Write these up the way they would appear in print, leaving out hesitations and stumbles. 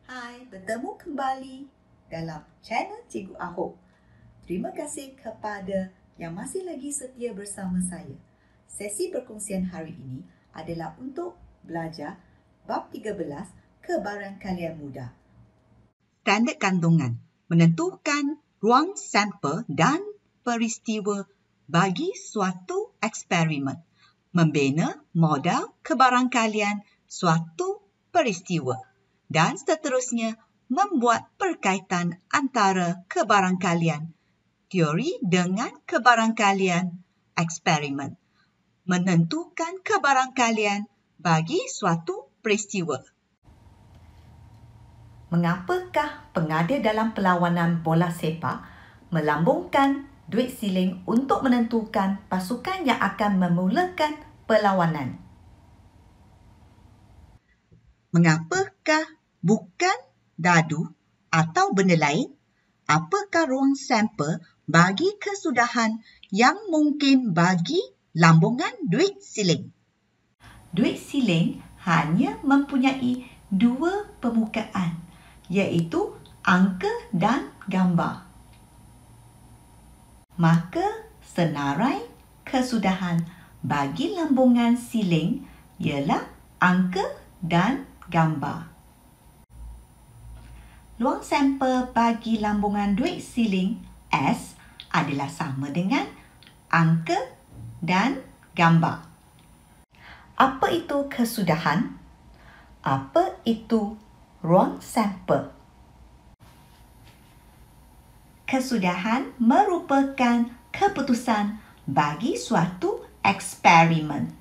Hai, bertemu kembali dalam channel Cikgu Ahok. Terima kasih kepada yang masih lagi setia bersama saya. Sesi perkongsian hari ini adalah untuk belajar bab 13 kebarangkalian mudah. Standard kandungan menentukan ruang sampel dan peristiwa bagi suatu eksperimen. Membina model kebarangkalian suatu peristiwa. Dan seterusnya, membuat perkaitan antara kebarangkalian teori dengan kebarangkalian eksperimen. Menentukan kebarangkalian bagi suatu peristiwa. Mengapakah pengadil dalam perlawanan bola sepak melambungkan duit siling untuk menentukan pasukan yang akan memulakan perlawanan? Mengapakah bukan dadu atau benda lain? Apakah ruang sampel bagi kesudahan yang mungkin bagi lambungan duit siling? Duit siling hanya mempunyai dua permukaan, iaitu angka dan gambar. Maka senarai kesudahan bagi lambungan siling ialah angka dan gambar. Luang sampel bagi lambungan duit siling S adalah sama dengan angka dan gambar. Apa itu kesudahan? Apa itu ruang sampel? Kesudahan merupakan keputusan bagi suatu eksperimen.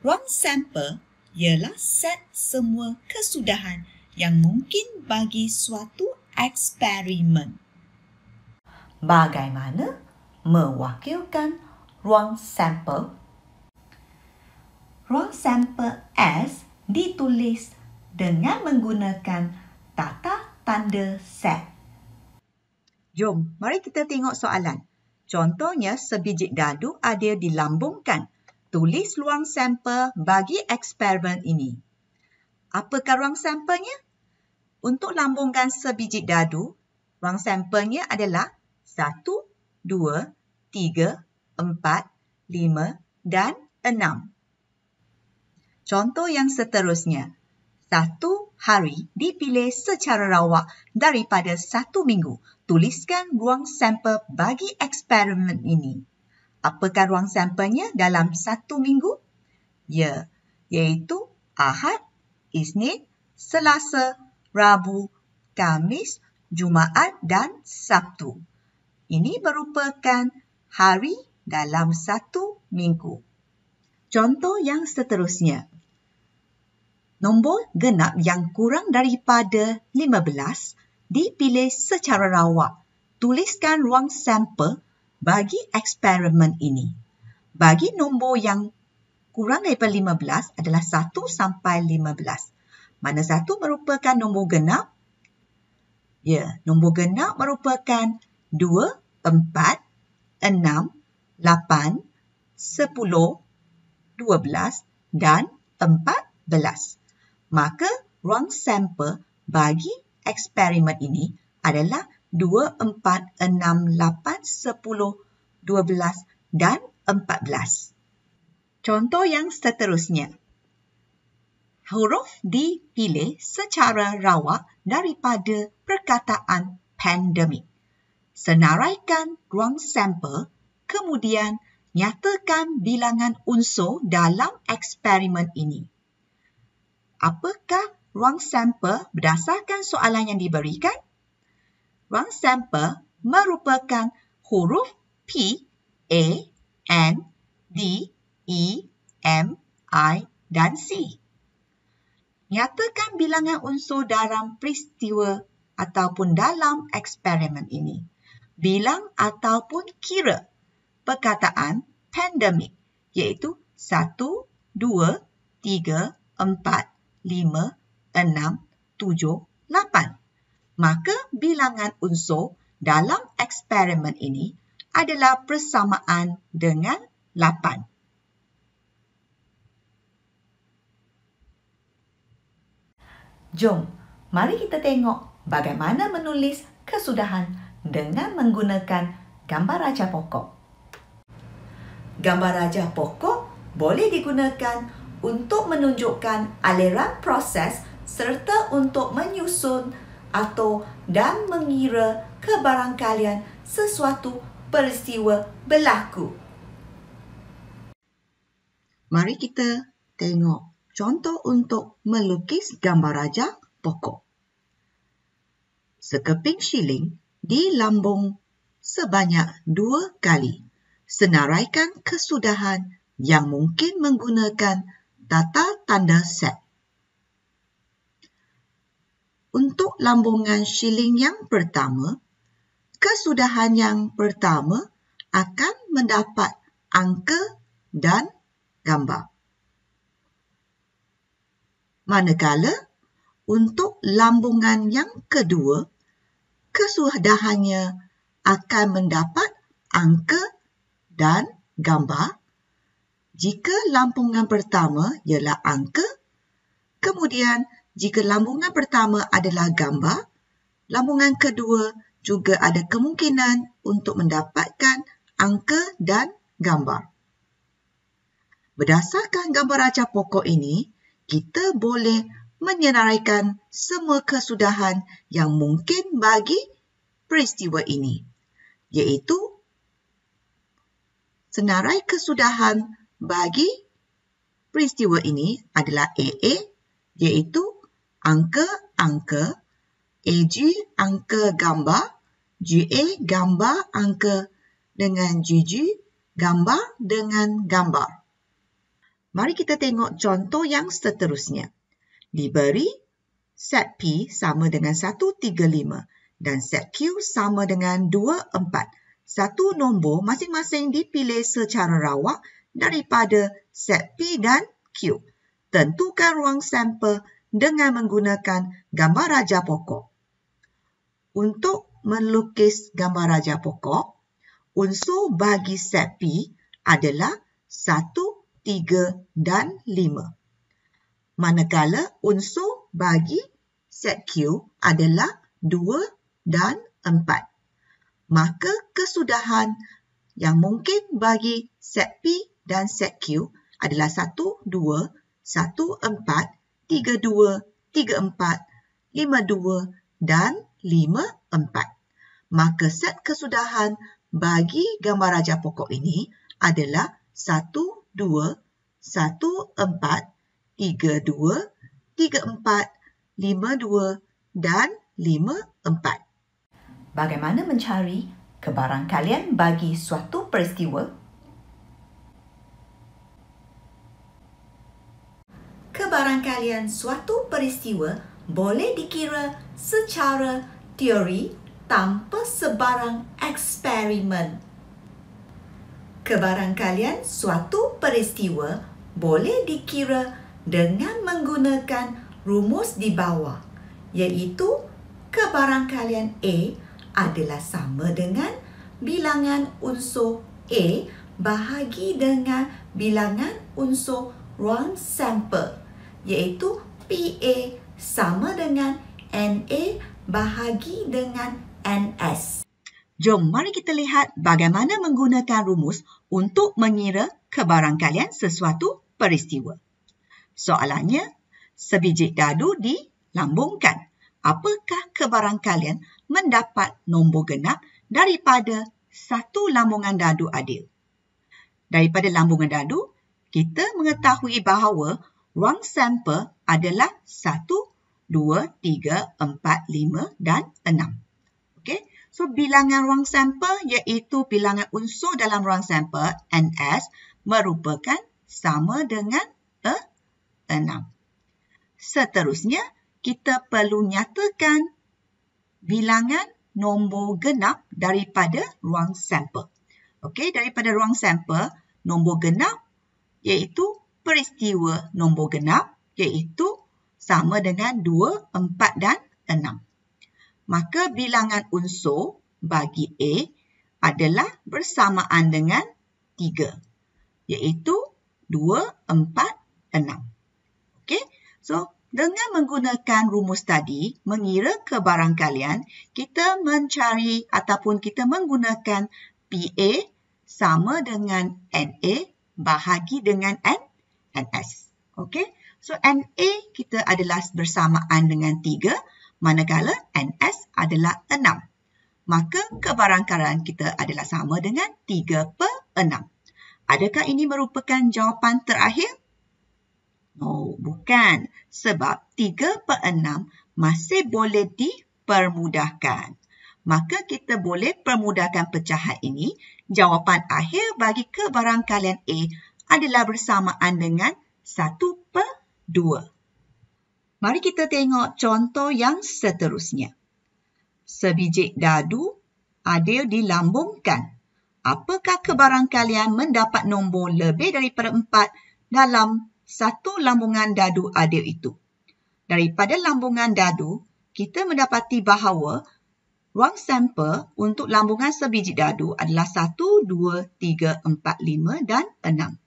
Ruang sampel ialah set semua kesudahan yang mungkin bagi suatu eksperimen. Bagaimana mewakilkan ruang sampel? Ruang sampel S ditulis dengan menggunakan tata tanda set. Jom, mari kita tengok soalan. Contohnya, sebiji dadu ada dilambungkan. Tulis ruang sampel bagi eksperimen ini. Apakah ruang sampelnya? Untuk lambungkan sebiji dadu, ruang sampelnya adalah 1, 2, 3, 4, 5 dan 6. Contoh yang seterusnya. 1 hari dipilih secara rawak daripada 1 minggu. Tuliskan ruang sampel bagi eksperimen ini. Apakah ruang sampelnya dalam 1 minggu? Ya, iaitu Ahad, Isnin, Selasa, Rabu, Khamis, Jumaat dan Sabtu. Ini merupakan hari dalam 1 minggu. Contoh yang seterusnya. Nombor genap yang kurang daripada 15 dipilih secara rawak. Tuliskan ruang sampel bagi eksperimen ini. Bagi nombor yang kurang daripada 15 adalah 1 sampai 15. Mana satu merupakan nombor genap? Ya, nombor genap merupakan 2, 4, 6, 8, 10, 12 dan 14. Maka ruang sampel bagi eksperimen ini adalah 2, 4, 6, 8, 10, 12 dan 14. Contoh yang seterusnya. Huruf dipilih secara rawak daripada perkataan pandemik. Senaraikan ruang sampel, kemudian nyatakan bilangan unsur dalam eksperimen ini. Apakah ruang sampel berdasarkan soalan yang diberikan? Ruang sampel merupakan huruf P, A, N, D, E, M, I dan C. Nyatakan bilangan unsur dalam peristiwa ataupun dalam eksperimen ini. Bilang ataupun kira. perkataan pandemic, iaitu 1, 2, 3, 4, 5, 6, 7, 8. Maka bilangan unsur dalam eksperimen ini adalah persamaan dengan 8. Jom, mari kita tengok bagaimana menulis kesudahan dengan menggunakan gambar raja pokok. Gambar raja pokok boleh digunakan untuk menunjukkan aliran proses serta untuk menyusun atau dan mengira kebarangkalian sesuatu peristiwa berlaku. Mari kita tengok contoh untuk melukis gambar raja pokok. Sekeping shilling dilambung sebanyak 2 kali. Senaraikan kesudahan yang mungkin menggunakan tata tanda set. Untuk lambungan shilling yang pertama, kesudahan yang pertama akan mendapat angka dan gambar. Manakala untuk lambungan yang kedua, kesudahannya akan mendapat angka dan gambar. Jika lambungan pertama ialah angka, kemudian jika lambungan pertama adalah gambar, lambungan kedua juga ada kemungkinan untuk mendapatkan angka dan gambar. Berdasarkan gambar raja pokok ini, kita boleh menyenaraikan semua kesudahan yang mungkin bagi peristiwa ini, iaitu senarai kesudahan bagi peristiwa ini adalah AA, iaitu angka-angka, AG angka gambar, GA gambar angka dengan GG gambar dengan gambar. Mari kita tengok contoh yang seterusnya. Diberi set P sama dengan 135 dan set Q sama dengan 24. Satu nombor masing-masing dipilih secara rawak daripada set P dan Q. Tentukan ruang sampel dengan menggunakan gambar raja pokok. Untuk melukis gambar raja pokok, unsur bagi set P adalah 1, 3 dan 5. Manakala unsur bagi set Q adalah 2 dan 4. Maka kesudahan yang mungkin bagi set P dan set Q adalah 1, 2, 1, 4, 3, 2, 3, 4, 5, 2 dan 5, 4. Maka set kesudahan bagi gambar raja pokok ini adalah 1, 2, 1, 4, 3, 2, 3, 4, 5, 2 dan 5, 4. Bagaimana mencari kebarangkalian bagi suatu peristiwa? Kebarangkalian suatu peristiwa boleh dikira secara teori tanpa sebarang eksperimen. Kebarangkalian suatu peristiwa boleh dikira dengan menggunakan rumus di bawah, iaitu kebarangkalian A adalah sama dengan bilangan unsur A bahagi dengan bilangan unsur ruang sampel, iaitu PA sama dengan NA bahagi dengan NS. Jom mari kita lihat bagaimana menggunakan rumus untuk mengira kebarangkalian sesuatu peristiwa. Soalannya, sebiji dadu dilambungkan. Apakah kebarangkalian mendapat nombor genap daripada satu lambungan dadu adil? Daripada lambungan dadu, kita mengetahui bahawa ruang sampel adalah 1, 2, 3, 4, 5 dan 6. Okey, so bilangan ruang sampel iaitu bilangan unsur dalam ruang sampel NS merupakan sama dengan 6. Seterusnya, kita perlu nyatakan bilangan nombor genap daripada ruang sampel. Okey, daripada ruang sampel, nombor genap iaitu peristiwa nombor genap iaitu sama dengan 2, 4 dan 6. Maka bilangan unsur bagi A adalah bersamaan dengan 3 iaitu 2, 4, 6. Okey, so dengan menggunakan rumus tadi, mengira kebarangkalian, kita mencari ataupun kita menggunakan PA sama dengan NA bahagi dengan NS. Okey, so NA kita adalah bersamaan dengan 3, manakala NS adalah 6. Maka kebarangkalian kita adalah sama dengan 3/6. Adakah ini merupakan jawapan terakhir? No, bukan. Sebab 3/6 masih boleh dipermudahkan. Maka kita boleh permudahkan pecahan ini. Jawapan akhir bagi kebarangkalian A adalah bersamaan dengan 1/2. Mari kita tengok contoh yang seterusnya. Sebiji dadu adil dilambungkan. Apakah kebarangkalian mendapat nombor lebih daripada 4 dalam satu lambungan dadu adil itu? Daripada lambungan dadu, kita mendapati bahawa ruang sampel untuk lambungan sebiji dadu adalah 1, 2, 3, 4, 5 dan 6.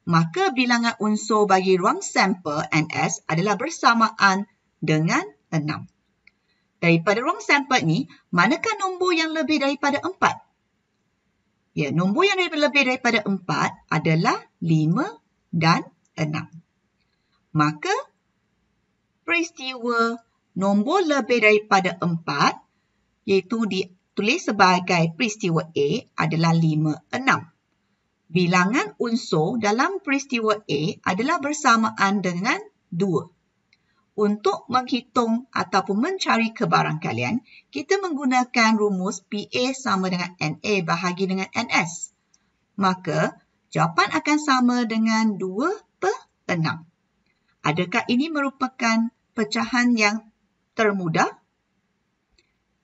Maka bilangan unsur bagi ruang sampel NS adalah bersamaan dengan 6. Daripada ruang sampel ini, manakah nombor yang lebih daripada 4? Ya, nombor yang lebih daripada 4 adalah 5 dan 6. Maka peristiwa nombor lebih daripada 4 iaitu ditulis sebagai peristiwa A adalah 5, 6. Bilangan unsur dalam peristiwa A adalah bersamaan dengan 2. Untuk menghitung ataupun mencari kebarangkalian, kita menggunakan rumus PA sama dengan NA bahagi dengan NS. Maka, jawapan akan sama dengan 2/6. Adakah ini merupakan pecahan yang termudah?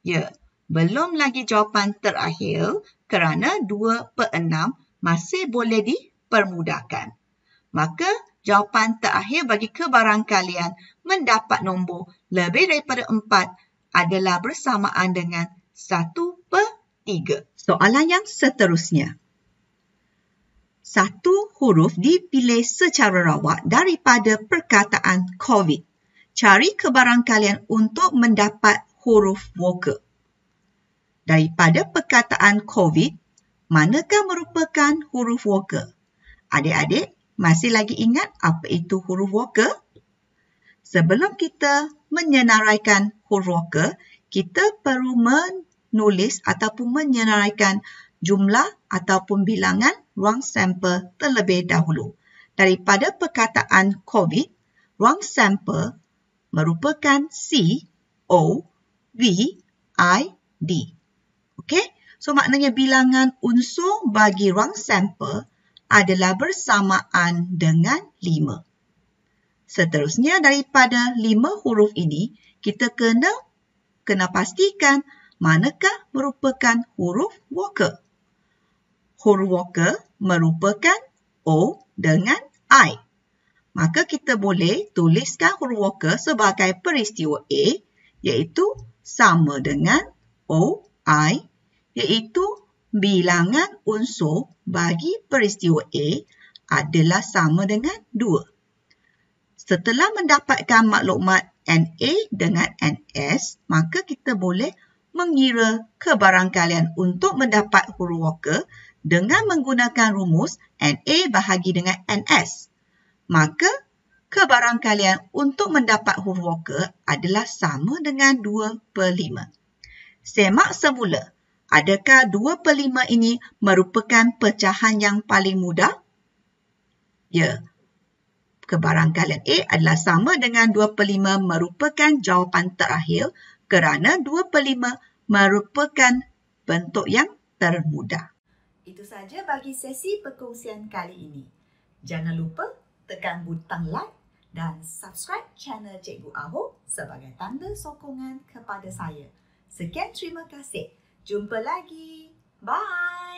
Ya, belum lagi jawapan terakhir kerana 2/6 masih boleh dipermudahkan. Maka, jawapan terakhir bagi kebarangkalian mendapat nombor lebih daripada 4 adalah bersamaan dengan 1/3. Soalan yang seterusnya. Satu huruf dipilih secara rawak daripada perkataan COVID. Cari kebarangkalian untuk mendapat huruf vokal. Daripada perkataan COVID, manakah merupakan huruf vokal? Adik-adik, masih lagi ingat apa itu huruf vokal? Sebelum kita menyenaraikan huruf vokal, kita perlu menulis ataupun menyenaraikan jumlah ataupun bilangan ruang sampel terlebih dahulu. Daripada perkataan COVID, ruang sampel merupakan C, O, V, I, D. Okey? So, maknanya bilangan unsur bagi ruang sampel adalah bersamaan dengan 5. Seterusnya, daripada 5 huruf ini, kita kena pastikan manakah merupakan huruf vokal. Huruf vokal merupakan O dengan I. Maka kita boleh tuliskan huruf vokal sebagai peristiwa A, iaitu sama dengan O, I, iaitu bilangan unsur bagi peristiwa A adalah sama dengan 2. Setelah mendapatkan maklumat NA dengan NS, maka kita boleh mengira kebarangkalian untuk mendapat huruf vokal dengan menggunakan rumus NA bahagi dengan NS. Maka kebarangkalian untuk mendapat huruf vokal adalah sama dengan 2/5. Semak semula. Adakah 2/5 ini merupakan pecahan yang paling mudah? Ya. Kebarangkalian A adalah sama dengan 2/5 merupakan jawapan terakhir kerana 2/5 merupakan bentuk yang termudah. Itu saja bagi sesi perkongsian kali ini. Jangan lupa tekan butang like dan subscribe channel Cikgu Ahok sebagai tanda sokongan kepada saya. Sekian, terima kasih. Jumpa lagi. Bye.